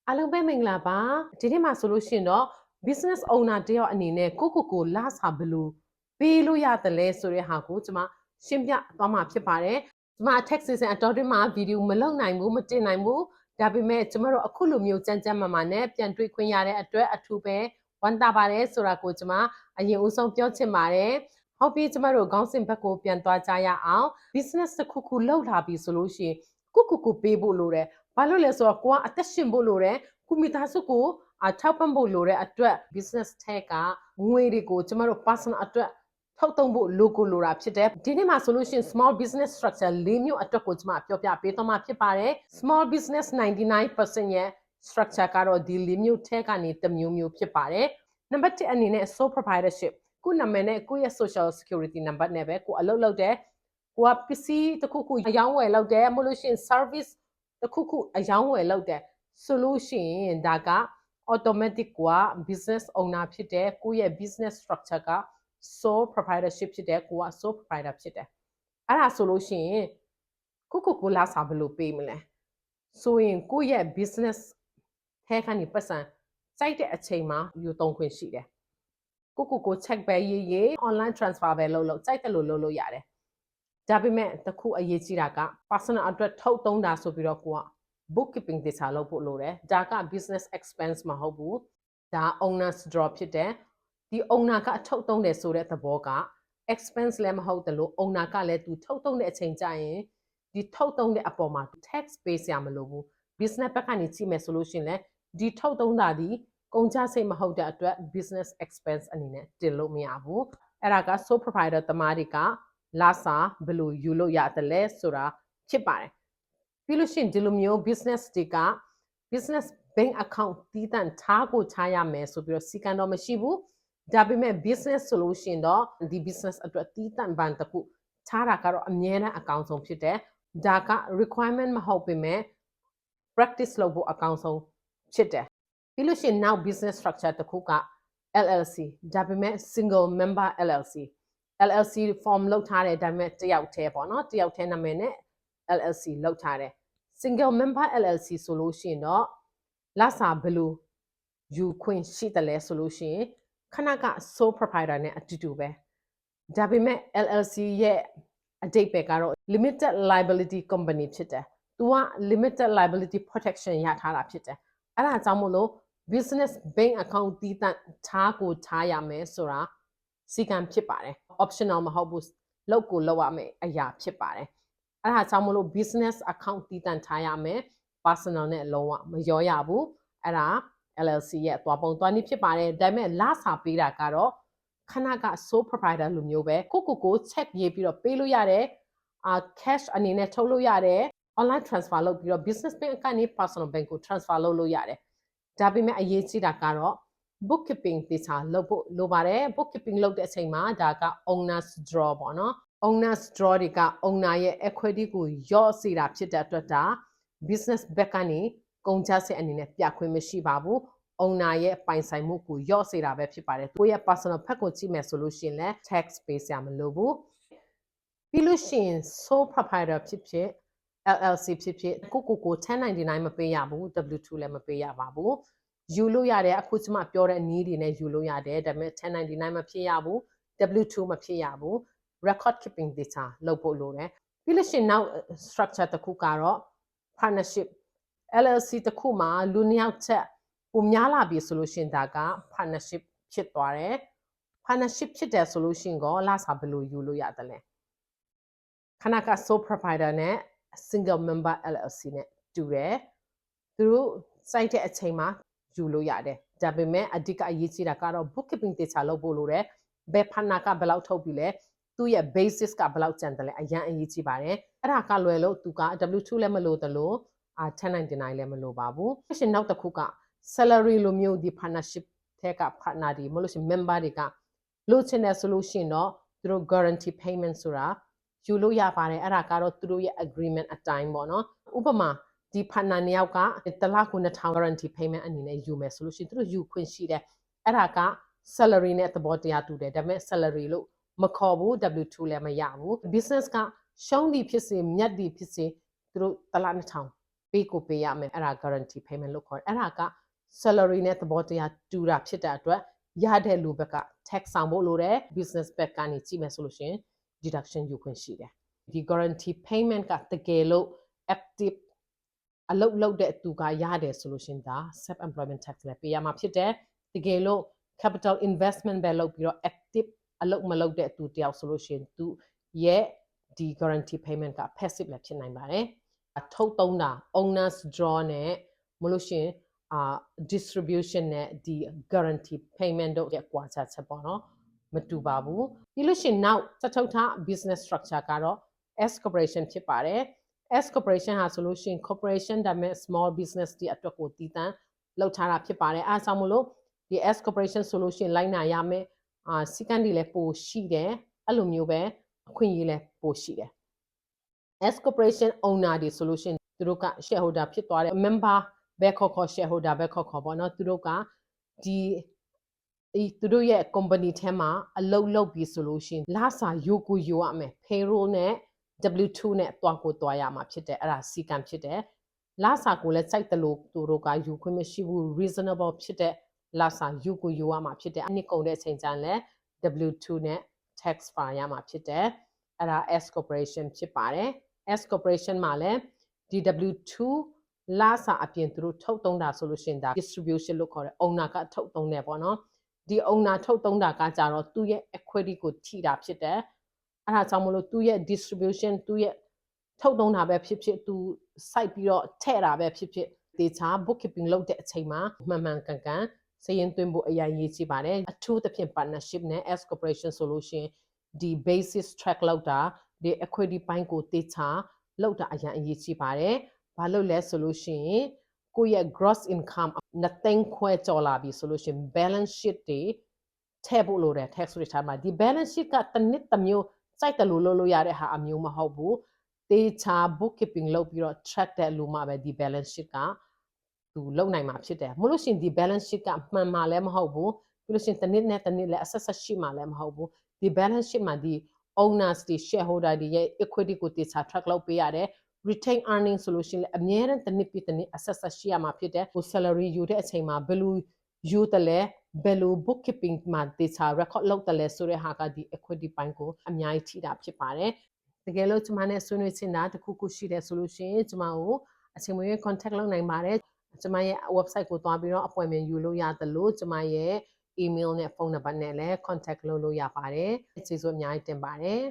အားလုံးပဲမင်္ဂလာပါဒီနေ့မှာဆိုလို့ရှိရင်တော့ business owner တယောက်အနေနဲ့ကိုလာစာဘယ်လိုပေးလို့ရတယ်လဲဆိုတဲ့ဟာကိုကျွန်မရှင်းပြသွားမှာဖြစ်ပါတယ်ကျွန်မ text season အတော်တွင်းမှာဗီဒီယိုမလုပ်နိုင်ဘူးမတင်နိုင်ဘူးဒါပေမဲ့ကျွန်မတို့အခုလိုမျိုးကြမ်းကြမ်းမာနဲ့ပြန်တွေ့ခွင့်ရတဲ့အတွက်အထူးပဲဝမ်းသာပါတယ်ဆိုတာကိုကျွန်မအရင်ဦးဆုံးပြောချင်ပါတယ်ဟုတ်ပြီကျွန်မတို့ခေါင်းစဉ်ဘက်ကိုပြန်သွားကြရအောင် business တစ်ခုလုပ်လာပြီဆိုလို့ရှိရင်ကိုပေးဖို့လိုတယ်ဘာလို့လဲဆိုတော့ကိုကအသက်ရှင်ဖို့လိုတယ်ကုမိသားစုကိုထောက်ပံ့ဖို့လိုတဲ့အတွက် business ထဲကငွေတွေကိုကျမတို့ personal အတွက်ထုတ်သုံးဖို့လိုတာဖြစ်တယ်ဒီနေ့မှာဆိုလို့ရှိရင် small business structure ၄မျိုးအတွက်ကိုကျမပြောပြပေးသွားမှာဖြစ်ပါတယ် small business 99% ရဲ့ structure ကတော့ဒီ၄မျိုးထဲကနေတစ်မျိုးဖြစ်ပါတယ် number 1အနေနဲ့ sole proprietorship ကိုနာမည်နဲ့ကိုရဲ့ social security number နဲ့ပဲကိုအလုပ်လုပ်တယ်ကိုကပစ္စည်းတစ်ခုအယောင်းဝယ်လုပ်တယ်မလို့ရှိရင် service တစ်ခုအယောင်းဝယ်လုပ်တယ်ဆိုလို့ရှိရင်ဒါက automatic က business owner ဖြစ်တယ်ကိုရဲ့ business structure က sole proprietorship ဖြစ်တယ်ကိုက sole proprietor ဖြစ်တယ်အဲ့ဒါဆိုလို့ရှိရင်ကိုလာစာဘယ်လိုပေးမလဲဆိုရင်ကိုရဲ့ business ထဲကနေပတ်စံစိုက်တဲ့အချိန်မှာယူသုံးခွင့်ရှိတယ်ကို check ပဲရေး online transfer ပဲလုပ်စိုက်တယ်လို့လုပ်လို့ရတယ်ဒါပေမဲ့တခုအရေးကြီးတာက personal အတွက်ထုတ်သုံးတာဆိုပြီးတော့ကိုက bookkeeping တေချာလုပ်ဖို့လိုတယ်ဒါက business expense မဟုတ်ဘူးဒါ owner's draw ဖြစ်တယ်ဒီ owner ကအထုတ်သုံးတယ်ဆိုတဲ့သဘောက expense လည်းမဟုတ်တယ်လို့ owner ကလည်းသူထုတ်သုံးတဲ့အချိန်ကျရင်ဒီထုတ်သုံးတဲ့အပေါ်မှာ tax ပေးစရာမလိုဘူး business ဘက်ကနေကြည့်မယ်ဆိုလို့ရှိရင်လည်းဒီထုတ်သုံးတာဒီကုန်ကျစရိတ်မဟုတ်တဲ့အတွက် business expense အနေနဲ့တင်လို့မရဘူးအဲ့ဒါက sole proprietor သမားတွေကလာစာဘယ်လိုယူလို့ရတယ်လဲဆိုတာဖြစ်ပါတယ်ပြီးလို့ရှိရင်ဒီလိုမျိုး business တွေက business bank account တီးတန့်ထားကိုချရမယ်ဆိုပြီးတော့စီကံတော့မရှိဘူးဒါပေမဲ့ business ဆိုလို့ရှိရင်တော့ဒီ business အတွက်တီးတန့်ဘဏ်တစ်ခုထားတာကတော့အမြဲတမ်းအကောင်းဆုံးဖြစ်တယ်ဒါက requirement မဟုတ်ပေမဲ့ practice လုပ်ဖို့အကောင်းဆုံးဖြစ်တယ်ပြီးလို့ရှိရင်နောက် business structure တစ်ခုက LLC ဒါပေမဲ့ single member LLC form လုပ်ထားတယ်ဒါပေမဲ့တယောက်တည်းပေါ့နော်တယောက်တည်းနာမည်နဲ့ LLC လုပ်ထားတယ် single member LLC ဆိုလို့ရှိရင်တော့လက်စာဘယ်လိုယူခွင့်ရှိတယ်လဲဆိုလို့ရှိရင်ခဏက sole proprietor နဲ့အတူတူပဲဒါပေမဲ့ LLC ရဲ့အဓိပ္ပာယ်ကတော့ limited liability company ဖြစ်တယ်သူက limited liability protection ရထားတာဖြစ်တယ်အဲ့ဒါကြောင့်မို့လို့ business bank account တီးတန့်ထားကိုထားရမယ်ဆိုတာစီကံဖြစ်ပါတယ် optional မဟုတ်ဘူးလုပ်ရမယ်အရာဖြစ်ပါတယ်အဲ့ဒါကြောင့်မလို့ business account တည်တံ့ထားရမယ် personal နဲ့လုံးဝမရောရဘူးအဲ့ဒါ LLC ရဲ့သွားပုံသွားနည်းဖြစ်ပါတယ်ဒါပေမဲ့လစာပေးတာကတော့ခဏက sole proprietor လိုမျိုးပဲကို check ရေးပြီးတော့ပေးလို့ရတယ်cash အနေနဲ့ထုတ်လို့ရတယ် online transfer လုပ်ပြီးတော့ business bank ကနေ personal bank ကို transfer လုပ်လို့ရတယ်ဒါပေမဲ့အရေးကြီးတာကတော့ bookkeeping တေချာလုပ်ဖို့လိုပါတယ် bookkeeping လုပ်တဲ့အချိန်မှာဒါက owner's draw ပေါ့နော် owner's draw တွေက owner ရဲ့ equity ကိုယော့စေတာဖြစ်တဲ့အတွက်ဒါ business ဘက်ကနေကုန်ကျစရိတ်အနေနဲ့ပြခွင့်မရှိပါဘူး owner ရဲ့ပိုင်ဆိုင်မှုကိုယော့စေတာပဲဖြစ်ပါတယ်ကိုယ့်ရဲ့ personal ဘက်ကိုကြည့်မယ်ဆိုလို့ရှိရင်လည်း tax ပေးစရာမလိုဘူးပြီးလို့ရှိရင် sole proprietor ဖြစ် LLC ဖြစ်ကို1099မပေးရဘူး W2 လည်းမပေးရပါဘူးယူလို့ရတယ်အခုကျမပြောတဲ့နည်းတွေနဲ့ယူလို့ရတယ်ဒါပေမဲ့1099မဖြစ်ရဘူး W2 မဖြစ်ရဘူး record keeping data လုပ်ဖို့လိုတယ်ပြီးလို့ရှိရင်နောက် structure တစ်ခုကတော့ partnership LLC တစ်ခုမှာလူနှစ်ယောက်ချက်ပုံများလာပြီဆိုလို့ရှိရင်ဒါက partnership ဖြစ်သွားတယ် partnership ဖြစ်တယ်ဆိုလို့ရှိရင်လစာဘယ်လိုယူလို့ရတယ်လဲခဏက sole proprietor နဲ့ single member LLC နဲ့တူတယ်သူတို့စိုက်တဲ့အချိန်မှာယူလို့ရတယ်ဒါပေမဲ့အဓိကအရေးကြီးတာကတော့ bookkeeping တေချာလုပ်ဖို့လိုတယ်ဘယ် partner ကဘယ်လောက်ထုတ်ပြီလဲသူ့ရဲ့ basis ကဘယ်လောက်ကျန်တယ်လဲအရင်အရေးကြီးပါတယ်အဲ့ဒါကလွယ်လို့သူက W2 လည်းမလိုသလို1099လည်းမလိုပါဘူးရှင်နောက်တစ်ခုက salary လိုမျိုးဒီ partnership ထဲက partner တွေမလို့ရှင် member တွေကလိုချင်တယ်ဆိုလို့ရှိရင်တော့သူတို့ guarantee payment ဆိုတာယူလို့ရပါတယ်အဲ့ဒါကတော့သူတို့ရဲ့ agreement အတိုင်းပေါ့နော်ဥပမာဒီ partner နှစ်ယောက်ကတစ်လကို2000 guarantee payment အနေနဲ့ယူမယ်ဆိုလို့ရှိရင်သူတို့ယူခွင့်ရှိတယ်အဲ့ဒါက salary နဲ့သဘောတရားတူတယ်ဒါပေမဲ့ salary လို့မခေါ်ဘူး W2 လည်းမရဘူး business ကရှုံးသည်ဖြစ်စေမြတ်သည်ဖြစ်စေသူတို့တစ်လ2000 ပေးကိုပေးရမယ်အဲ့ဒါ guarantee payment လို့ခေါ်တယ်အဲ့ဒါက salary နဲ့သဘောတရားတူတာဖြစ်တဲ့အတွက်ရတဲ့လူဘက်က tax ဆောင်ဖို့လိုတယ် business ဘက်ကနေကြည့်မယ်ဆိုလို့ရှိရင် deduction ယူခွင့်ရှိတယ်ဒီ guarantee payment ကတကယ်လို့ active အလုပ်လုပ်တဲ့သူကရတယ်ဆိုလို့ရှိရင်ဒါ self employment tax လည်းပေးရမှာဖြစ်တယ်တကယ်လို့ capital investment ပဲလုပ်ပြီးတော့ active အလုပ်မလုပ်တဲ့သူတယောက်ဆိုလို့ရှိရင်သူရဲ့ဒီ guarantee payment က passive လည်းဖြစ်နိုင်ပါတယ်ထုတ်သုံးတာ owners draw နဲ့မလို့ရှိရင်distribution နဲ့ဒီ guarantee payment တို့ရဲ့ကွာခြားချက်ပေါ့နော်မတူပါဘူးပြီးလို့ရှိရင်နောက်စထုတ်ထား business structure ကတော့ S corporation ဖြစ်ပါတယ် S corporation ဟာဆိုလို့ရှိရင် corporation ဒါပေမဲ့ small business တွေအတွက်ကိုတည်တံ့လောက်ထားတာဖြစ်ပါတယ်အားဆောင်မလို့ဒီ S corporation ဆိုလို့ရှိရင်လိုက်နာရမယ်စီကံတွေလည်းပိုရှိတယ်အဲ့လိုမျိုးပဲအခွင့်အရေးလည်းပိုရှိတယ် S corporation owner တွေဆိုလို့ရှိရင်သူတို့က shareholder ဖြစ်သွားတယ် member ဘယ်ခေါ် shareholder ဘယ်ခေါ်ပေါ့နော်သူတို့ကဒီသူတို့ရဲ့ company ထဲမှာအလုပ်လုပ်ပြီးဆိုလို့ရှိရင်လစာယူကိုယူရမယ် payroll နဲ့ W2 နဲ့တွားရမှာဖြစ်တယ်အဲ့ဒါစီကံဖြစ်တယ်လစာကိုလည်းစိုက်တယ်လို့သူတို့ကယူခွင့်မရှိဘူး reasonable ဖြစ်တဲ့လစာယူကိုယူရမှာဖြစ်တယ်အနည်းကုန်တဲ့အချိန်ကျရင်လည်း W2 နဲ့ tax ပါရမှာဖြစ်တယ်အဲ့ဒါ S corporation ဖြစ်ပါတယ် S corporation မှာလည်း DW2 လစာအပြင်သူတို့ထုတ်သုံးတာဆိုလို့ရှိရင်ဒါ distribution လို့ခေါ်တယ် owner ကထုတ်သုံးတယ်ပေါ့နော်ဒီ owner ထုတ်သုံးတာကကြတော့သူ့ရဲ့ equity ကိုထိတာဖြစ်တယ်အဲ့ဒါကြောင့်မလို့သူ့ရဲ့ distribution သူ့ရဲ့ထုတ်သုံးတာပဲဖြစ်ဖြစ်သူစိုက်ပြီးတော့ထဲ့တာပဲဖြစ်ဖြစ်ဒေတာ bookkeeping လုပ်တဲ့အချိန်မှာမှန်မှန်ကန်ကန်စည်ရင်သွင်းဖို့အရင်ရေးကြည့်ပါတယ်အထူးသဖြင့် partnership နဲ့ S corporation ဆိုလို့ရှိရင်ဒီ basis track လောက်တာဒီ equity ပိုင်းကိုဒေတာလောက်တာအရင်အရေးကြီးပါတယ်ဘာလို့လဲဆိုလို့ရှိရင်ကိုယ့်ရဲ့ gross income 2သိန်းခွဲကျော်လာပြီဆိုလို့ရှိရင် balance sheet တွေထည့်ဖို့လိုတယ် tax return မှာဒီ balance sheet ကတစ်နှစ်တစ်မျိုးစိုက်တယ်လို့လုပ်လို့ရတဲ့ဟာအမျိုးမဟုတ်ဘူးဒေတာ bookkeeping လုပ်ပြီးတော့ track တဲ့လူမှပဲဒီ balance sheet ကသူလုပ်နိုင်မှာဖြစ်တယ်မလို့ရှိရင်ဒီ balance sheet ကမှန်မှာလည်းမဟုတ်ဘူးပြီးလို့ရှိရင်တစ်နှစ်နဲ့တစ်နှစ်လည်းအဆက်ဆက်ရှိမှာလည်းမဟုတ်ဘူးဒီ balance sheet မှာဒီ owners တွေ shareholder တွေရဲ့ equity ကိုတေချာ track လုပ်ပေးရတယ် retain earning ဆိုလို့ရှိရင်အမြဲတမ်းတစ်နှစ်ပြီးတစ်နှစ်အဆက်ဆက်ရှိရမှာဖြစ်တယ်ကို salary ယူတဲ့အချိန်မှာဘယ်လိုယူတယ်လဲဘယ်လို bookkeeping မှာတေချာ record လုပ်တယ်လဲဆိုတဲ့ဟာကဒီ equity ပိုင်းကိုအများကြီးထိတာဖြစ်ပါတယ်တကယ်လို့ကျမနဲ့ဆွေးနွေးချင်တာတခုခုရှိတယ်ဆိုလို့ရှိရင်ကျမကိုအချိန်မရွေး contact လုပ်နိုင်ပါတယ်ကျမရဲ့ website ကိုသွားပြီးတော့ appointment ယူလို့ရတယ်လို့ကျမရဲ့ email နဲ့ဖုန်းနံပါတ်နဲ့လည်း contact လုပ်လို့ရပါတယ်ကျေးဇူးအများကြီးတင်ပါတယ်